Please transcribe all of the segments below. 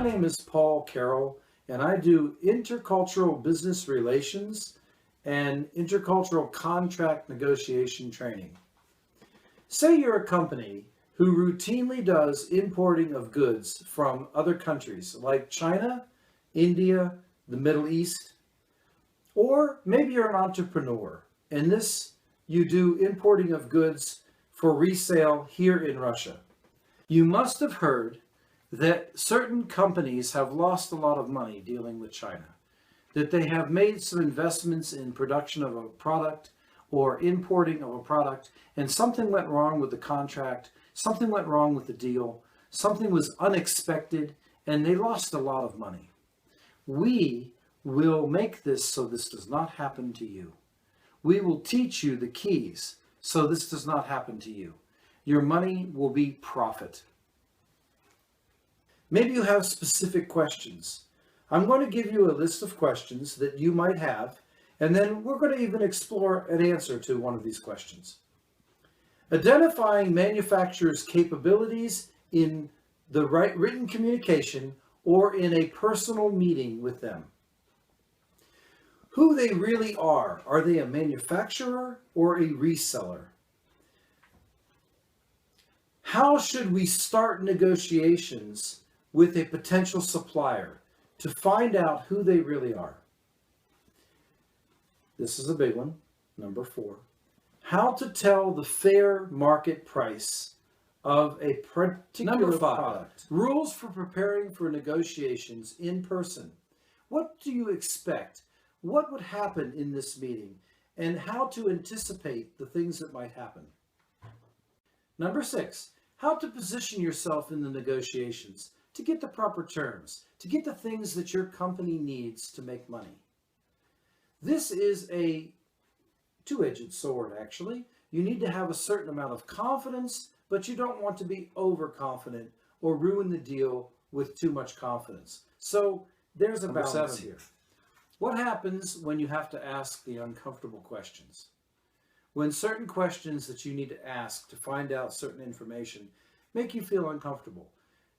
My name is Paul Carroll, and I do intercultural business relations and intercultural contract negotiation training. Say you're a company who routinely does importing of goods from other countries like China, India, the Middle East, or maybe you're an entrepreneur, and you do importing of goods for resale here in Russia. You must have heard that certain companies have lost a lot of money dealing with China, that they have made some investments in production of a product or importing of a product, and something went wrong with the contract, something went wrong with the deal, something was unexpected, and they lost a lot of money. We will make this so this does not happen to you. We will teach you the keys so this does not happen to you. Your money will be profit. Maybe you have specific questions. I'm going to give you a list of questions that you might have, and then we're going to even explore an answer to one of these questions. Identifying manufacturers' capabilities in the written communication or in a personal meeting with them. Who they really are. Are they a manufacturer or a reseller? How should we start negotiations with a potential supplier to find out who they really are? This is a big one, number 4. How to tell the fair market price of a particular Number 5, product. Rules for preparing for negotiations in person. What do you expect? What would happen in this meeting? And how to anticipate the things that might happen. Number 6, how to position yourself in the negotiations to get the proper terms, to get the things that your company needs to make money. This is a two-edged sword, actually. You need to have a certain amount of confidence, but you don't want to be overconfident or ruin the deal with too much confidence. So there's a balance here. What happens when you have to ask the uncomfortable questions? When certain questions that you need to ask to find out certain information make you feel uncomfortable.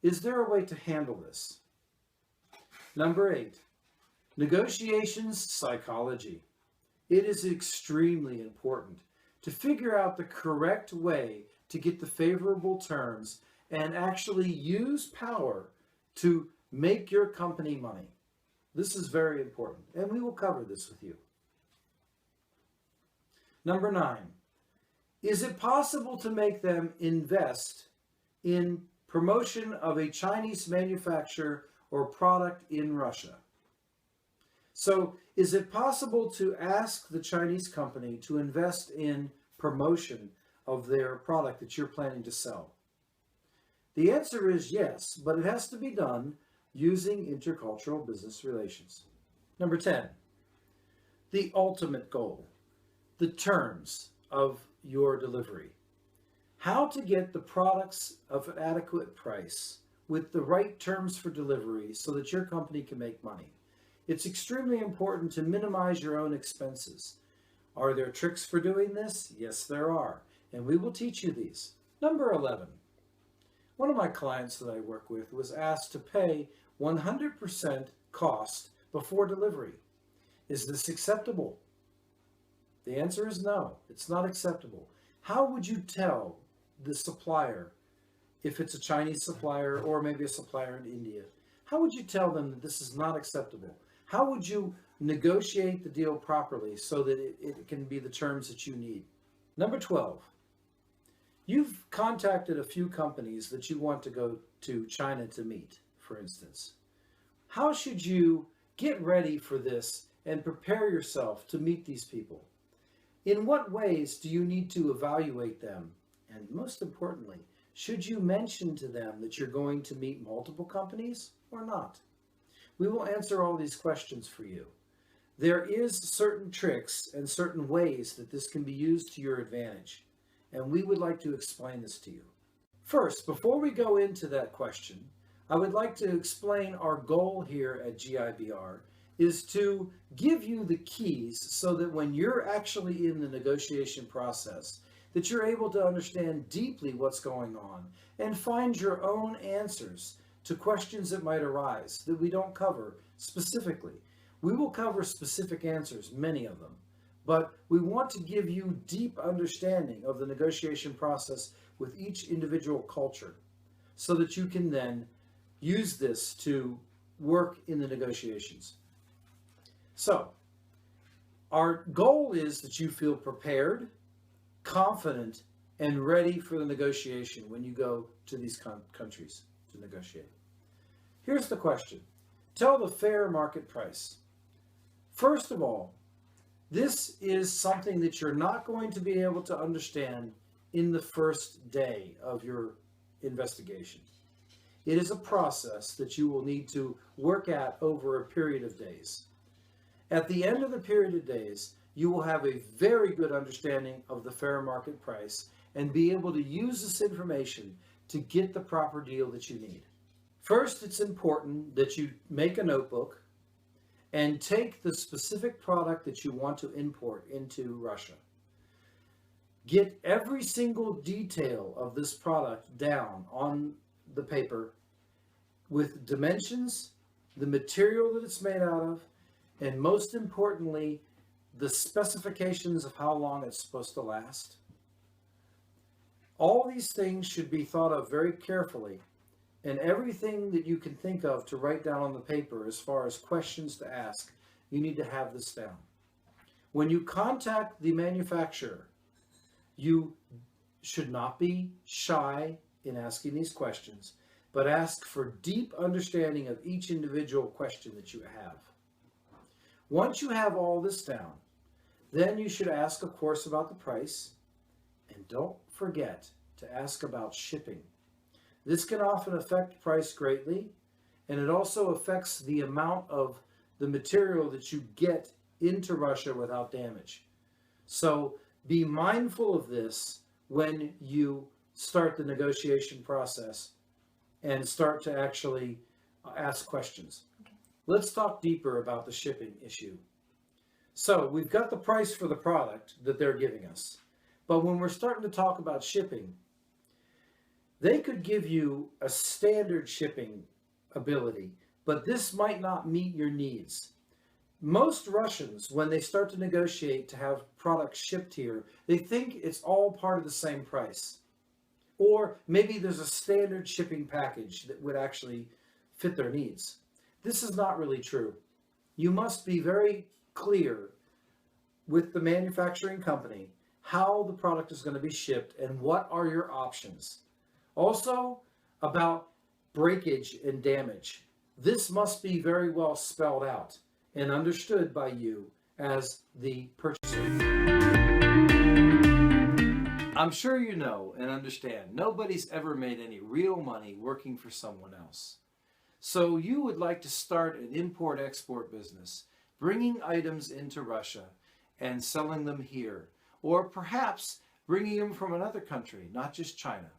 Is there a way to handle this? Number 8, negotiations psychology. It is extremely important to figure out the correct way to get the favorable terms and actually use power to make your company money. This is very important, and we will cover this with you. Number 9, is it possible to make them invest in promotion of a Chinese manufacturer or product in Russia? So, is it possible to ask the Chinese company to invest in promotion of their product that you're planning to sell? The answer is yes, but it has to be done using intercultural business relations. Number 10, the ultimate goal, the terms of your delivery. How to get the products of an adequate price with the right terms for delivery so that your company can make money. It's extremely important to minimize your own expenses. Are there tricks for doing this? Yes, there are, and we will teach you these. Number 11, one of my clients that I work with was asked to pay 100% cost before delivery. Is this acceptable? The answer is no, it's not acceptable. How would you tell the supplier, if it's a Chinese supplier or maybe a supplier in India, how would you tell them that this is not acceptable? How would you negotiate the deal properly so that it can be the terms that you need? Number 12, you've contacted a few companies that you want to go to China to meet, for instance. How should you get ready for this and prepare yourself to meet these people? In what ways do you need to evaluate them? And most importantly, should you mention to them that you're going to meet multiple companies or not? We will answer all these questions for you. There is certain tricks and certain ways that this can be used to your advantage, and we would like to explain this to you. First, before we go into that question, I would like to explain our goal here at GIBR is to give you the keys so that when you're actually in the negotiation process, that you're able to understand deeply what's going on and find your own answers to questions that might arise that we don't cover specifically. We will cover specific answers, many of them, but we want to give you deep understanding of the negotiation process with each individual culture so that you can then use this to work in the negotiations. So, our goal is that you feel prepared, confident, and ready for the negotiation when you go to these countries to negotiate. Here's the question. Tell the fair market price. First of all, this is something that you're not going to be able to understand in the first day of your investigation. It is a process that you will need to work at over a period of days. At the end of the period of days, you will have a very good understanding of the fair market price and be able to use this information to get the proper deal that you need. First, it's important that you make a notebook and take the specific product that you want to import into Russia. Get every single detail of this product down on the paper with dimensions, the material that it's made out of, and most importantly, the specifications of how long it's supposed to last. All these things should be thought of very carefully, and everything that you can think of to write down on the paper as far as questions to ask, you need to have this down. When you contact the manufacturer, you should not be shy in asking these questions, but ask for deep understanding of each individual question that you have. Once you have all this down, then you should ask, of course, about the price, and don't forget to ask about shipping. This can often affect price greatly, and it also affects the amount of the material that you get into Russia without damage. So be mindful of this when you start the negotiation process and start to actually ask questions. Okay. Let's talk deeper about the shipping issue. So we've got the price for the product that they're giving us. But when we're starting to talk about shipping, they could give you a standard shipping ability, but this might not meet your needs. Most Russians, when they start to negotiate to have products shipped here, they think it's all part of the same price. Or maybe there's a standard shipping package that would actually fit their needs. This is not really true. You must be very clear with the manufacturing company how the product is going to be shipped and what are your options. Also, about breakage and damage. This must be very well spelled out and understood by you as the purchaser. I'm sure you know and understand nobody's ever made any real money working for someone else. So you would like to start an import-export business, bringing items into Russia and selling them here, or perhaps bringing them from another country, not just China.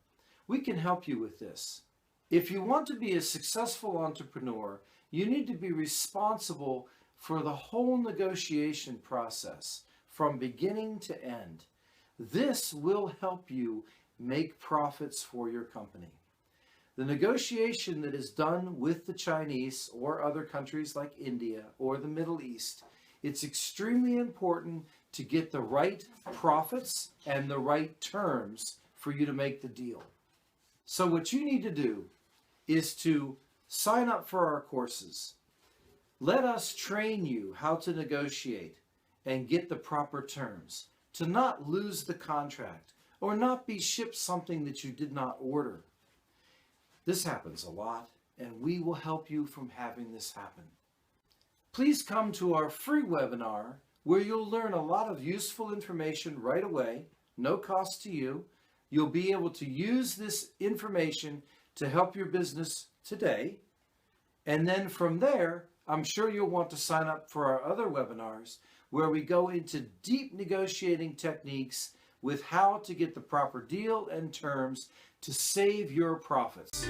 We can help you with this. If you want to be a successful entrepreneur, you need to be responsible for the whole negotiation process from beginning to end. This will help you make profits for your company. The negotiation that is done with the Chinese or other countries like India or the Middle East, it's extremely important to get the right profits and the right terms for you to make the deal. So what you need to do is to sign up for our courses. Let us train you how to negotiate and get the proper terms, to not lose the contract or not be shipped something that you did not order. This happens a lot, and we will help you from having this happen. Please come to our free webinar where you'll learn a lot of useful information right away, no cost to you. You'll be able to use this information to help your business today. And then from there, I'm sure you'll want to sign up for our other webinars where we go into deep negotiating techniques with how to get the proper deal and terms to save your profits.